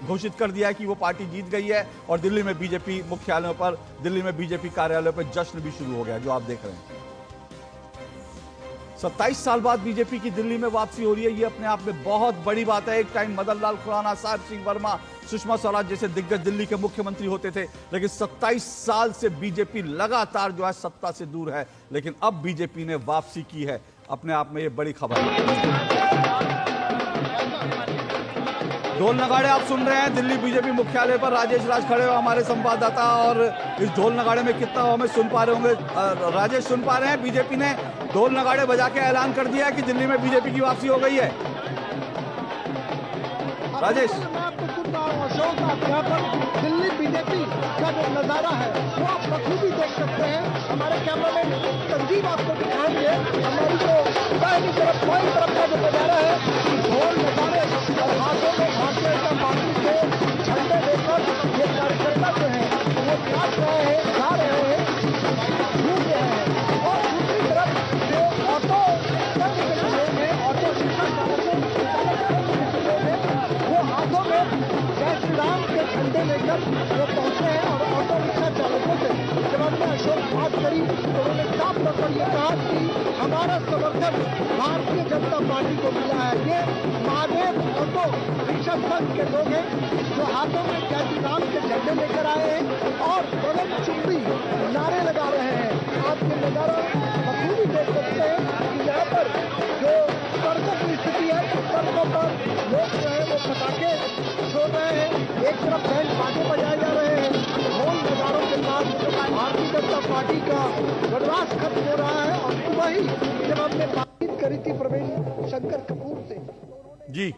घोषित कर दिया है कि वो पार्टी जीत गई है और दिल्ली में बीजेपी मुख्यालयों पर, दिल्ली में बीजेपी कार्यालयों पर जश्न भी शुरू हो गया, जो आप देख रहे हैं। 27 साल बाद बीजेपी की दिल्ली में वापसी हो रही है, ये अपने आप में बहुत बड़ी बात है। एक टाइम मदन लाल खुराना, साहिब सिंह वर्मा, सुषमा स्वराज जैसे दिग्गज दिल्ली के मुख्यमंत्री होते थे, लेकिन 27 साल से बीजेपी लगातार जो है सत्ता से दूर है, लेकिन अब बीजेपी ने वापसी की है। अपने आप में ये बड़ी खबर है। ढोल नगाड़े आप सुन रहे हैं दिल्ली बीजेपी मुख्यालय पर। राजेश राज खड़े हो हमारे संवाददाता, और इस ढोल नगाड़े में कितना हमें सुन पा रहे होंगे? राजेश, सुन पा रहे हैं? बीजेपी ने ढोल नगाड़े बजा के ऐलान कर दिया है कि दिल्ली में बीजेपी की वापसी हो गई है। राजेश, मैं आपको सुन रहा हूँ अशोक, आप यहाँ पर दिल्ली बीजेपी का जो नजारा है वो आप बखूबी देख सकते हैं। हमारे कैमरामैन संजीव आपको दिखाएंगे हमारी जो दाहिनी तरफ, बाईं तरफ का जो नजारा है, ढोल नगाड़े और हाथों में भारतीय जनता पार्टी के झंडे लेकर ये कार्यकर्ता जो है वो नाच रहे हैं, गा रहे हैं, झूम रहे हैं। और दूसरी तरफ जो ऑटो के जो लोग हैं, ऑटो रिक्शा चालकों वो हाथों में जय श्री राम के झंडे लेकर वो पहुंचे हैं। और ऑटो रिक्शा चालकों से जब हमने अशोक बात करी तो उन्होंने साफ तौर पर यह कहा कि हमारा समर्थन भारतीय जनता पार्टी को मिला है। ये महादेव ऑटो रिक्शा संघ के लोग हैं जो हाथों में जय श्री राम के झंडे लेकर आए हैं और बगल चुप्पी नारे लगा रहे हैं। आप ये नजारा बखूबी देख सकते हैं कि यहाँ पर जो सड़कों की स्थिति है, सड़कों पर लोग जो है वो पटाखे छोड़ रहे हैं, एक तरफ बैंड बाजे बजाए जा रहे हैं, ढोल नगाड़ों के साथ भारतीय जनता पार्टी का वनवास खत्म हो रहा है। और सुबह ही जब हमने बातचीत करी थी प्रवीण शंकर कपूर से जी,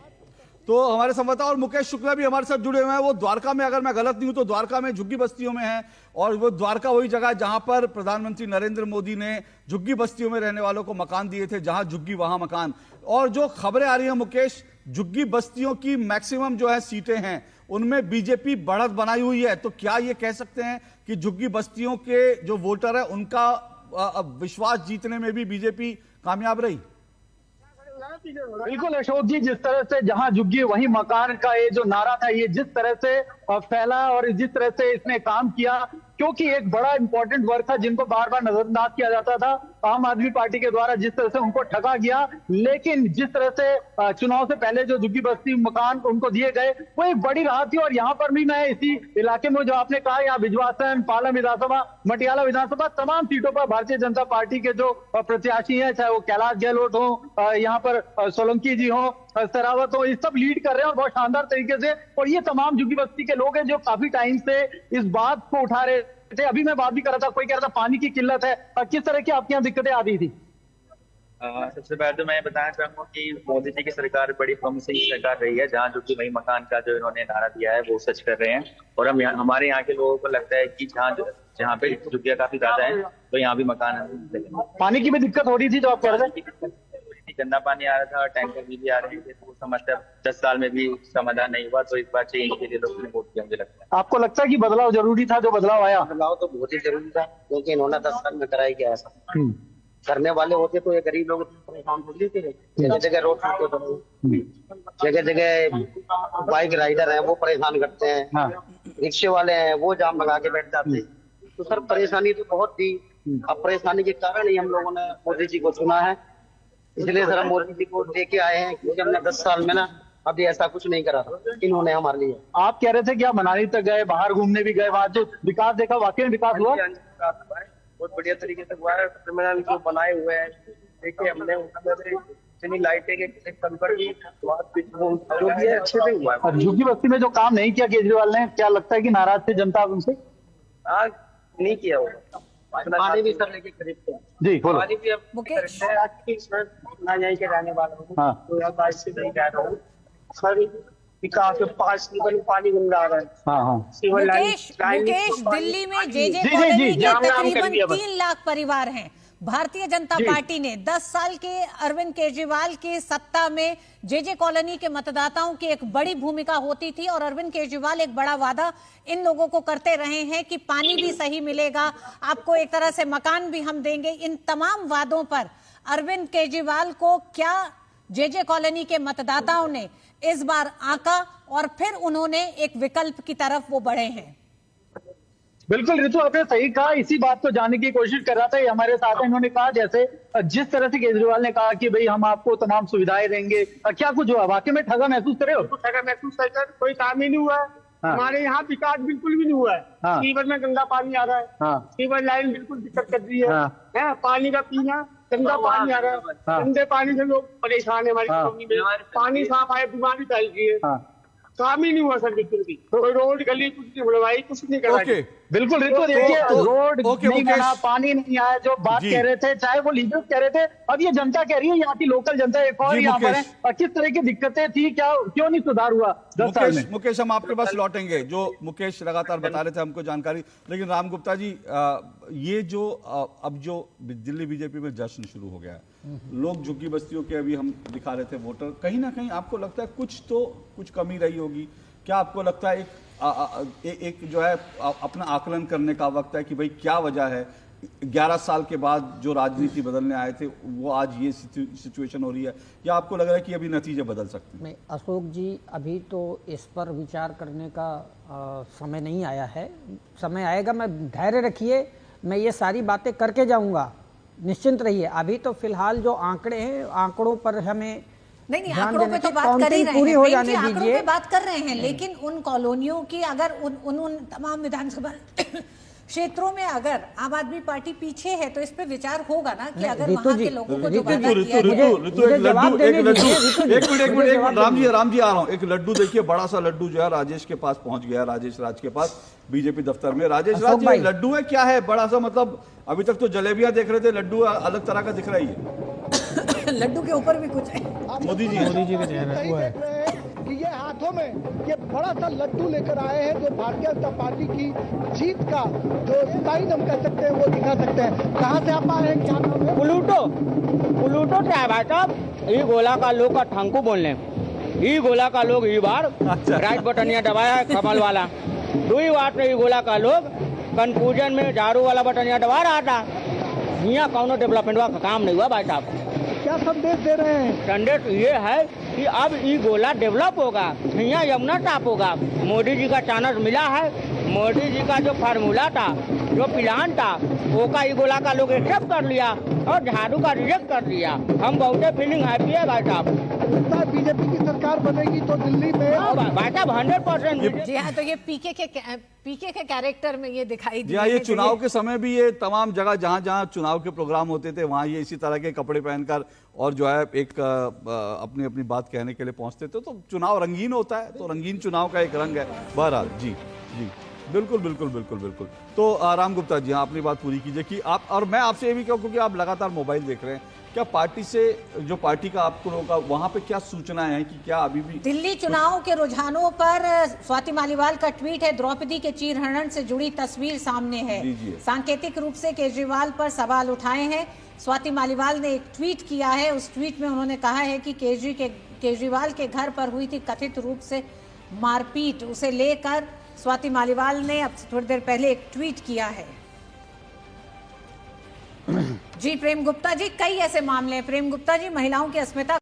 तो हमारे संवाददाता और मुकेश शुक्ला भी हमारे साथ जुड़े हुए हैं। वो द्वारका में, अगर मैं गलत नहीं हूं तो द्वारका में झुग्गी बस्तियों में है, और वो द्वारका वही जगह है जहां पर प्रधानमंत्री नरेंद्र मोदी ने झुग्गी बस्तियों में रहने वालों को मकान दिए थे, जहां झुग्गी वहां मकान। और जो खबरें आ रही हैं मुकेश, झुग्गी बस्तियों की मैक्सिमम जो है सीटें हैं उनमें बीजेपी बढ़त बनाई हुई है, तो क्या ये कह सकते हैं कि झुग्गी बस्तियों के जो वोटर है उनका विश्वास जीतने में भी बीजेपी कामयाब रही? बिल्कुल अशोक जी, जिस तरह से जहां झुग्गी वहीं मकान का ये जो नारा था, ये जिस तरह से फैला और जिस तरह से इसने काम किया, क्योंकि एक बड़ा इंपॉर्टेंट वर्ग था जिनको बार बार नजरअंदाज किया जाता था आम आदमी पार्टी के द्वारा, जिस तरह से उनको ठगा गया। लेकिन जिस तरह से चुनाव से पहले जो झुग्गी बस्ती मकान उनको दिए गए, वो एक बड़ी राहत थी। और यहाँ पर भी मैं इसी इलाके में जो आपने कहा, यहाँ बिजवासन, पालम विधानसभा, मटियाला विधानसभा, तमाम सीटों पर भारतीय जनता पार्टी के जो प्रत्याशी हैं, चाहे वो कैलाश गहलोत हो, यहाँ पर सोलंकी जी हो, सरावत हो, ये सब लीड कर रहे हैं और बहुत शानदार तरीके से। और ये तमाम झुग्गी बस्ती के लोग हैं जो काफी टाइम से इस बात को उठा रहे थे। अभी मैं बात भी कर रहा था, कोई कह रहा था पानी की किल्लत है, किस तरह की आपके यहाँ दिक्कतें आ रही थी? सबसे पहले तो मैं बताना चाहूंगा कि मोदी जी की सरकार बड़ी प्रॉमिसिंग सरकार रही है, जहाँ झुग्गी वही मकान का जो इन्होंने नारा दिया है वो सच कर रहे हैं। और हम हमारे यहाँ के लोगों को लगता है कि जहाँ पे झुग्गियाँ काफी ज्यादा है तो यहाँ भी मकान है। पानी की भी दिक्कत हो रही थी जो आप कह रहे थे? गंदा पानी आ रहा था, टैंकर भी आ रहे थे, तो समझते 10 साल में भी समाधान नहीं हुआ, तो इस बार चेंज के लिए लोगों ने वोट किया। मुझे लगता है आपको लगता है कि बदलाव जरूरी था? जो बदलाव आया, बदलाव तो बहुत ही जरूरी था, क्योंकि इन्होंने 10 साल में कराया क्या ऐसा करने वाले होते तो ये गरीब लोग परेशान हो लेते थे। जगह जगह रोड जगह जगह बाइक राइडर है वो परेशान करते हैं, हाँ। रिक्शे वाले हैं वो जाम लगा के बैठ जाते हैं। तो सर परेशानी तो बहुत थी। अब परेशानी के कारण ही हम लोगों ने मोदी जी को चुना है, इसलिए सर हम मोदी जी को लेके आए हैं, क्योंकि हमने 10 साल में ना अभी ऐसा कुछ नहीं करा था इन्होंने हमारे लिए। आप कह रहे थे कि आप मनाली तक गए, बाहर घूमने भी गए, वहां जो विकास देखा, वाकई में विकास हुआ? बहुत बढ़िया तरीके से हुआ है। टर्मिनल जो बनाए हुए हैं देखिए हमने, इतनी लाइटें के कंकड़ की जो भी है अच्छे से हुआ है। और झुग्गी बस्ती में जो काम नहीं किया केजरीवाल ने, क्या लगता है कि नाराज थे जनता उनसे? नहीं किया होगा। पानी भी सर लेके खरीदते हैं जी, बोलो। पानी भी अब मुकेश, ना जाए के रहने वाला हूँ, हाँ। तो यार बात से नहीं कह रहा हूँ सर, विकास में 5 लीटर पानी घूम रहा है। हाँ हाँ मुकेश, दिल्ली में जेजे कॉलोनी के तकरीबन 3 लाख परिवार हैं। भारतीय जनता पार्टी ने 10 साल के अरविंद केजरीवाल की सत्ता में जेजे कॉलोनी के मतदाताओं की एक बड़ी भूमिका होती थी, और अरविंद केजरीवाल एक बड़ा वादा इन लोगों को करते रहे हैं कि पानी भी सही मिलेगा, आपको एक तरह से मकान भी हम देंगे। इन तमाम वादों पर अरविंद केजरीवाल को क्या जेजे कॉलोनी के मतदाताओं ने इस बार आंका और फिर उन्होंने एक विकल्प की तरफ वो बढ़े हैं। बिल्कुल ऋतु, आपने सही कहा। इसी बात को जानने की कोशिश कर रहा था। ये हमारे साथ हैं। इन्होंने कहा जैसे जिस तरह से केजरीवाल ने कहा कि भाई हम आपको तमाम सुविधाएं देंगे, क्या कुछ हुआ? वाकई में ठगा महसूस करे हो? ठगा महसूस कर, कोई काम ही नहीं हुआ है। हाँ। हमारे यहाँ विकास बिल्कुल भी नहीं हुआ है। हाँ। सीवर में गंदा पानी आ रहा है। हाँ। सीवर लाइन बिल्कुल दिक्कत कर रही है। हाँ। है पानी का पीना, गंदा पानी आ रहा है। हाँ। गंदे पानी से लोग परेशान है हमारी हाँ। कॉलोनी में। पानी साफ आए, बीमारी फैल रही है। हाँ। काम ही नहीं हुआ सर बिल्कुल भी। कोई रोड गली कुछ नहीं बनवाई, कुछ नहीं करा। ओके, बिल्कुल ऋतु, देखिए रोड ओके, नहीं मुकेश। बना, पानी नहीं आया, जो बात जी। कह रहे थे, चाहे वो लीडर्स कह रहे थे, अब ये जनता कह रही है, यहाँ की लोकल जनता एक और जी, यहाँ पर है। मुकेश। और किस तरह की दिक्कतें थी, क्या क्यों नहीं सुधार हुआ 10 साल में? मुकेश, हम आपके पास लौटेंगे। जो मुकेश लगातार बता रहे थे हमको जानकारी, लेकिन राम गुप्ता जी, ये जो अब जो दिल्ली बीजेपी में जश्न शुरू हो गया है, लोग झुग्गी बस्तियों के अभी हम दिखा रहे थे वोटर, कहीं ना कहीं आपको लगता है कुछ कमी रही होगी? क्या आपको लगता है एक जो है अपना आकलन करने का वक्त है कि भाई क्या वजह है 11 साल के बाद जो राजनीति बदलने आए थे वो आज ये सिचुएशन हो रही है, या आपको लग रहा है कि अभी नतीजे बदल सकते हैं? नहीं अशोक जी, अभी तो इस पर विचार करने का समय नहीं आया है। समय आएगा, मैं धैर्य रखिए, मैं ये सारी बातें करके जाऊंगा, निश्चिंत रहिए। अभी तो फिलहाल जो आंकड़े हैं, आंकड़ों पर हमें नहीं, आंकड़ों पे तो बात कर ही रहे पूरी हैं, हो प्रेम जाने जी, आंकड़ों दीजिए। पे बात कर रहे हैं, लेकिन उन कॉलोनियों की अगर उन तमाम विधानसभा क्षेत्रों में अगर आम आदमी पार्टी पीछे है तो इस पे विचार होगा ना कि अगर वहां के लोगों को जो वादा किया गया है। एक मिनट राम जी आ रहा हूँ। एक लड्डू देखिए, बड़ा सा लड्डू जो है राजेश के पास पहुंच गया, राजेश राज के पास बीजेपी दफ्तर में। राजेश राज, ये लड्डू है क्या है बड़ा सा? मतलब अभी तक तो जलेबियां देख रहे थे, लड्डू अलग तरह का दिख रहा है। लड्डू के ऊपर भी कुछ है। मोदी जी के चेहरे वो है कि ये हाथों में ये बड़ा सा लड्डू लेकर आए हैं, जो भारतीय जनता पार्टी की जीत का जो साइन हम कह सकते हैं वो दिखा सकते हैं। कहाँ से आप आए हैं, क्या नाम है? प्लूटो क्या है भाई साहब? ये गोला का लोग का ठंकू बोलने, ये गोला का लोग ये बार राइट बटनिया दबाया है कमल वाला, 2 बार से ये गोला का लोग कंफ्यूजन में झाड़ू वाला बटनिया दबा रहा था। यहाँ कौनो डेवलपमेंट का काम नहीं हुआ भाई साहब। क्या संदेश दे रहे हैं? संदेश ये है कि अब ये गोला डेवलप होगा, यहाँ यमुना साफ होगा। मोदी जी का चांस मिला है, मोदी जी का जो फार्मूला था, जो प्लान था, वो का ये गोला का लोग एक्सेप्ट कर लिया और झाड़ू का रिजेक्ट कर दिया। हम बहुत फीलिंग हैप्पी है भाई साहब। बीजेपी की सरकार बनेगी तो दिल्ली में भाई साहब 100%। जी हाँ, तो ये पीके के कैरेक्टर में ये दिखाई जी हाँ, ये चुनाव के समय भी ये तमाम जगह जहां चुनाव के प्रोग्राम होते थे वहां ये इसी तरह के कपड़े पहनकर और जो है एक अपनी अपनी बात कहने के लिए पहुंचते थे। तो चुनाव रंगीन होता है, तो रंगीन चुनाव का एक रंग है। बहरहाल जी बिल्कुल। तो राम गुप्ता जी, हाँ अपनी बात पूरी कीजिए कि आप, और मैं आपसे ये भी कहूँ क्योंकि आप लगातार मोबाइल देख रहे हैं, क्या पार्टी से जो पार्टी का आपको होगा वहां पे क्या सूचनाएं हैं कि क्या अभी भी दिल्ली चुनाव के रुझानों पर स्वाति मालीवाल का ट्वीट है, द्रौपदी के चीरहरण से जुड़ी तस्वीर सामने है, सांकेतिक रूप से केजरीवाल पर सवाल उठाए हैं। स्वाति मालीवाल ने एक ट्वीट किया है, उस ट्वीट में उन्होंने कहा है कि केजरीवाल के घर पर हुई थी कथित रूप से मारपीट, उसे लेकर स्वाति मालीवाल ने अब थोड़ी देर पहले एक ट्वीट किया है। जी प्रेम गुप्ता जी, कई ऐसे मामले हैं प्रेम गुप्ता जी, महिलाओं की अस्मिता